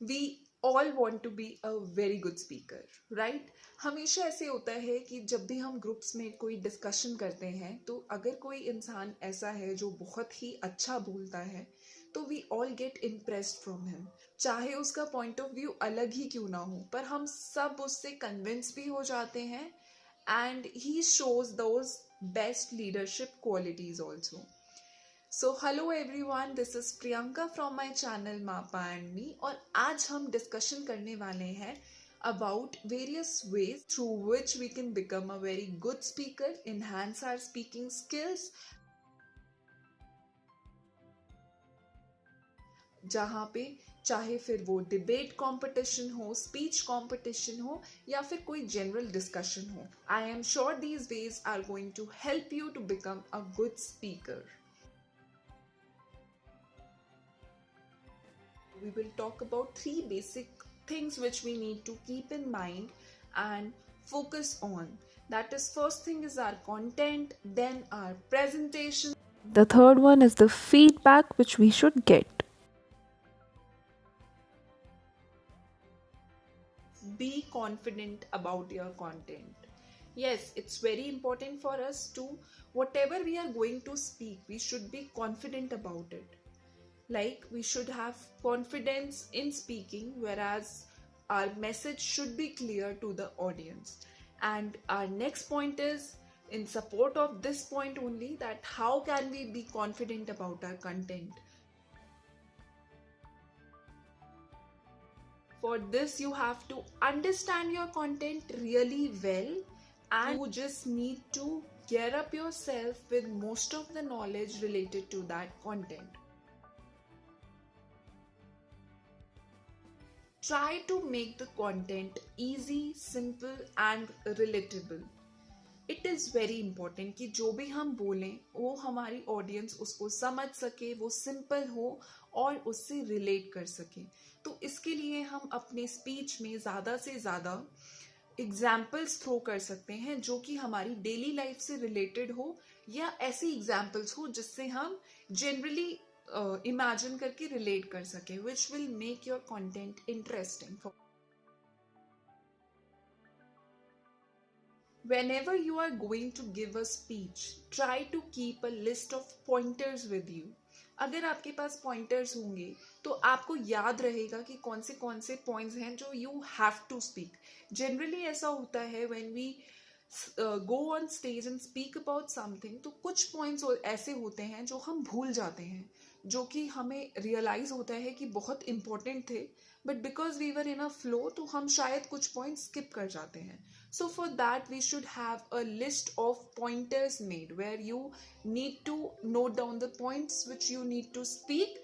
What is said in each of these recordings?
We all want to be a very good speaker, right? हमेशा ऐसे होता है कि जब भी हम ग्रुप्स में कोई डिस्कशन करते हैं तो अगर कोई इंसान ऐसा है जो बहुत ही अच्छा बोलता है तो we all get impressed from him. चाहे उसका पॉइंट ऑफ व्यू अलग ही क्यों ना हो, पर हम सब उससे कन्विंस भी हो जाते हैं and he shows those best leadership qualities also. So hello everyone, this is Priyanka from my channel Mapa and me. और आज हम डिस्कशन करने वाले हैं about various ways through which we can become a very good speaker, enhance our speaking skills, जहाँ पे चाहे फिर वो डिबेट कंपटीशन हो, स्पीच कंपटीशन हो या फिर कोई जनरल डिस्कशन हो। I am sure these ways are going to help you to become a good speaker. We will talk about three basic things which we need to keep in mind and focus on. That is, first thing is our content, then our presentation. The third one is the feedback which we should get. Be confident about your content. Yes, it's very important for us to, whatever we are going to speak, we should be confident about it. Like, we should have confidence in speaking, whereas our message should be clear to the audience. And our next point is in support of this point only, that how can we be confident about our content. For this, you have to understand your content really well, and you just need to gear up yourself with most of the knowledge related to that content. Try to make the content easy, simple and relatable. It is very important कि जो भी हम बोलें वो हमारी audience उसको समझ सके, वो सिंपल हो और उससे रिलेट कर सके। तो इसके लिए हम अपने स्पीच में ज़्यादा से ज़्यादा एग्जाम्पल्स थ्रो कर सकते हैं जो कि हमारी डेली लाइफ से रिलेटेड हो, या ऐसी एग्जाम्पल्स हो जिससे हम जनरली इमेजिन करके रिलेट कर सके, which will make your content interesting. Whenever you are going to give a speech, try to keep a list of pointers with you. अगर आपके पास पॉइंटर्स होंगे तो आपको याद रहेगा कि कौन से पॉइंट्स हैं जो you have to speak. Generally ऐसा होता है when we go on stage and speak about something, तो कुछ पॉइंट्स ऐसे होते हैं जो हम भूल जाते हैं, जो कि हमें रियलाइज होता है कि बहुत इंपॉर्टेंट थे, but because we were in a flow तो हम शायद कुछ पॉइंट स्किप कर जाते हैं। So for that we should have a list of pointers made where you need to note down the points which you need to speak.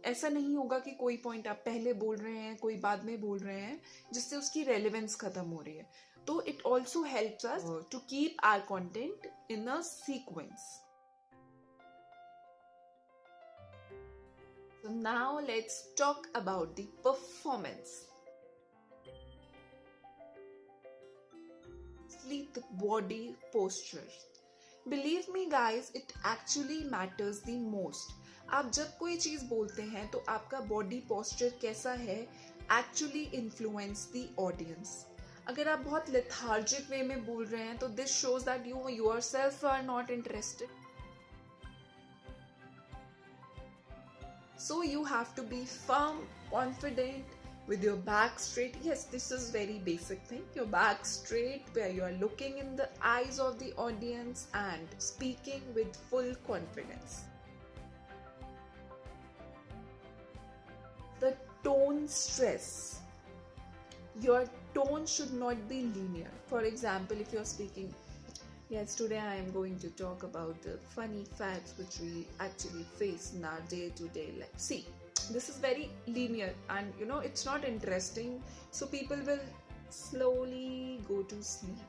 ऐसा नहीं होगा कि कोई पॉइंट आप पहले बोल रहे हैं, कोई बाद में बोल रहे हैं, जिससे उसकी रेलेवेंस खत्म हो रही है। तो it also helps us to keep our content in a sequence. So now let's talk about the performance. Sleep the body posture. Believe me guys, it actually matters the most. आप जब कोई चीज बोलते हैं तो आपका बॉडी पोस्चर कैसा है एक्चुअली इन्फ्लुएंस द ऑडियंस। अगर आप बहुत लेथार्जिक वे में बोल रहे हैं तो this shows that you yourself are not interested. So you have to be firm, confident, with your back straight. Yes, this is very basic thing. Your back straight, where you are looking in the eyes of the audience and speaking with full confidence. The tone stress. Your tone should not be linear. For example, if you're speaking, yes, today I am going to talk about the funny facts which we actually face in our day-to-day life. See, this is very linear and it's not interesting, so people will slowly go to sleep.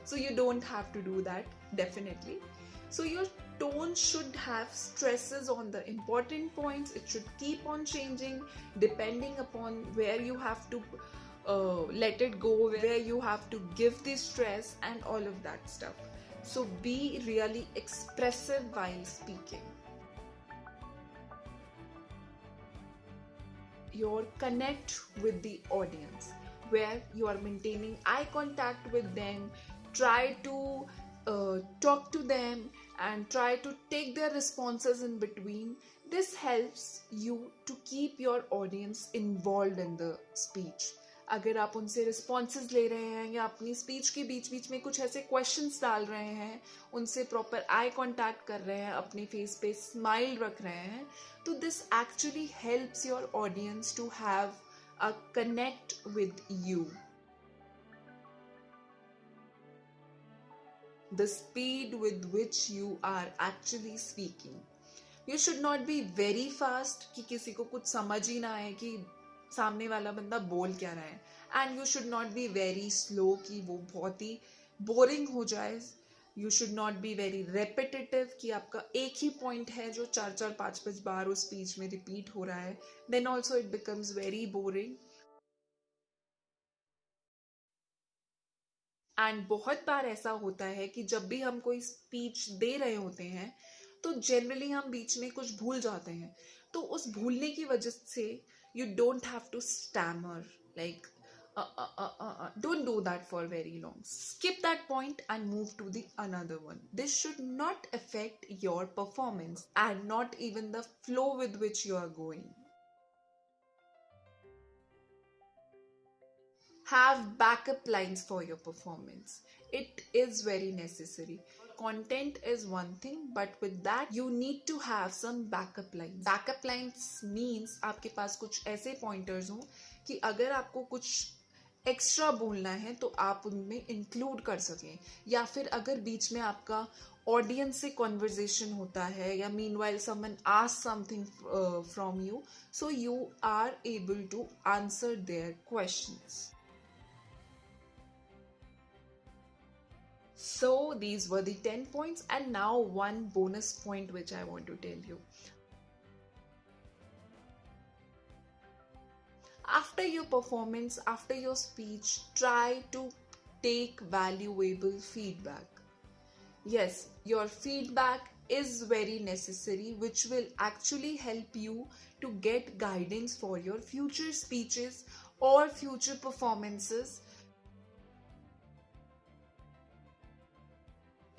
So you don't have to do that, definitely. So your tone should have stresses on the important points. It should keep on changing depending upon where you have to let it go, where you have to give the stress and all of that stuff. So be really expressive while speaking. your connect with the audience, where you are maintaining eye contact with them, try to talk to them and try to take their responses in between. This helps you to keep your audience involved in the speech. अगर आप उनसे responses ले रहे हैं या अपनी speech के बीच बीच में कुछ ऐसे क्वेश्चंस डाल रहे हैं, उनसे प्रॉपर आई कांटेक्ट कर रहे हैं, अपने फेस पे स्माइल रख रहे हैं, तो this actually helps your audience to have a connect with you. The speed with which you are actually speaking. You should not be very fast कि किसी को कुछ समझ ही ना आए कि सामने वाला बंदा बोल क्या रहा है, and you should not be very slow कि वो बहुत ही बोरिंग हो जाए. You should not be very repetitive कि आपका एक ही पॉइंट है जो 4-4 5-5 बार उस स्पीच में रिपीट हो रहा है, then also it becomes very boring. And बहुत बार ऐसा होता है कि जब भी हम कोई स्पीच दे रहे होते हैं तो जनरली हम बीच में कुछ भूल जाते हैं, तो उस भूलने की वजह से you don't have to stammer like don't do that for very long. Skip that point and move to the another one. This should not affect your performance and not even the flow with which you are going. Have backup lines for your performance. It is very necessary. Content is one thing, but with that you need to have some backup lines. Backup lines means आपके पास कुछ ऐसे pointers हो कि अगर आपको कुछ extra बोलना है तो आप उनमें इंक्लूड कर सकें, या फिर अगर बीच में आपका ऑडियंस से कॉन्वर्जेशन होता है या meanwhile someone ask something from you, so you are able to answer their questions. So these were the 10 points, and now one bonus point which I want to tell you. After your performance, after your speech, try to take valuable feedback. Yes, your feedback is very necessary, which will actually help you to get guidance for your future speeches or future performances.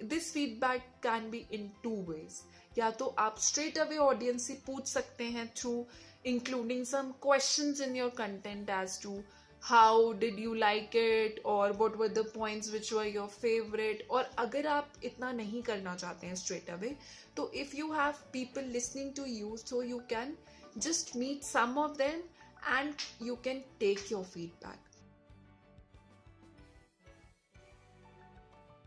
This feedback can be in two ways. या तो आप straight away audience से पूछ सकते हैं through including some questions in your content as to how did you like it or what were the points which were your favorite. और अगर आप इतना नहीं करना चाहते हैं straight away, तो if you have people listening to you, so you can just meet some of them and you can take your feedback.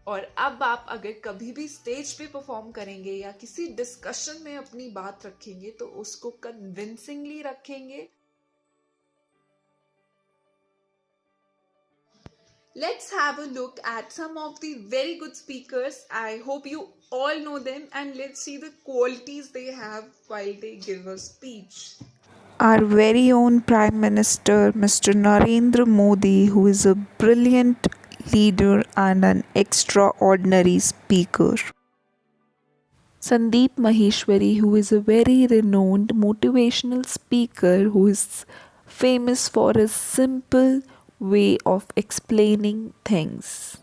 और अब आप अगर कभी भी स्टेज पे परफॉर्म करेंगे या किसी डिस्कशन में अपनी बात रखेंगे तो उसको कन्विंसिंगली रखेंगे. Let's have a look at some of the very good speakers. I hope you all know them, and let's see the qualities they have while they give a speech. Our very own Prime Minister, Mr. Narendra Modi, who is a brilliant leader and an extraordinary speaker. Sandeep Maheshwari, who is a very renowned motivational speaker who is famous for his simple way of explaining things.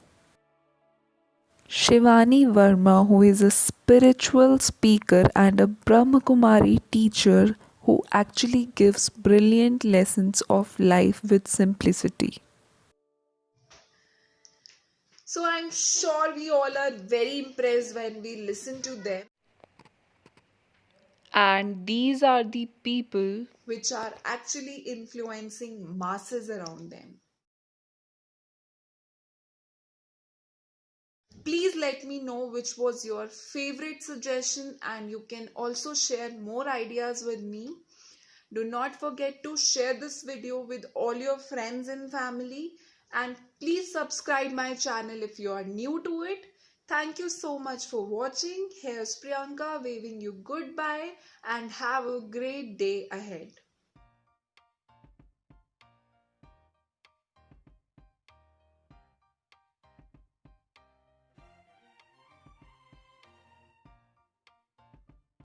Shivani Verma, who is a spiritual speaker and a Brahmakumari teacher who actually gives brilliant lessons of life with simplicity. So I'm sure we all are very impressed when we listen to them. And these are the people which are actually influencing masses around them. Please let me know which was your favorite suggestion, and you can also share more ideas with me. Do not forget to share this video with all your friends and family, and please subscribe my channel if you are new to it. Thank you so much for watching. Here's Priyanka waving you goodbye, and have a great day ahead.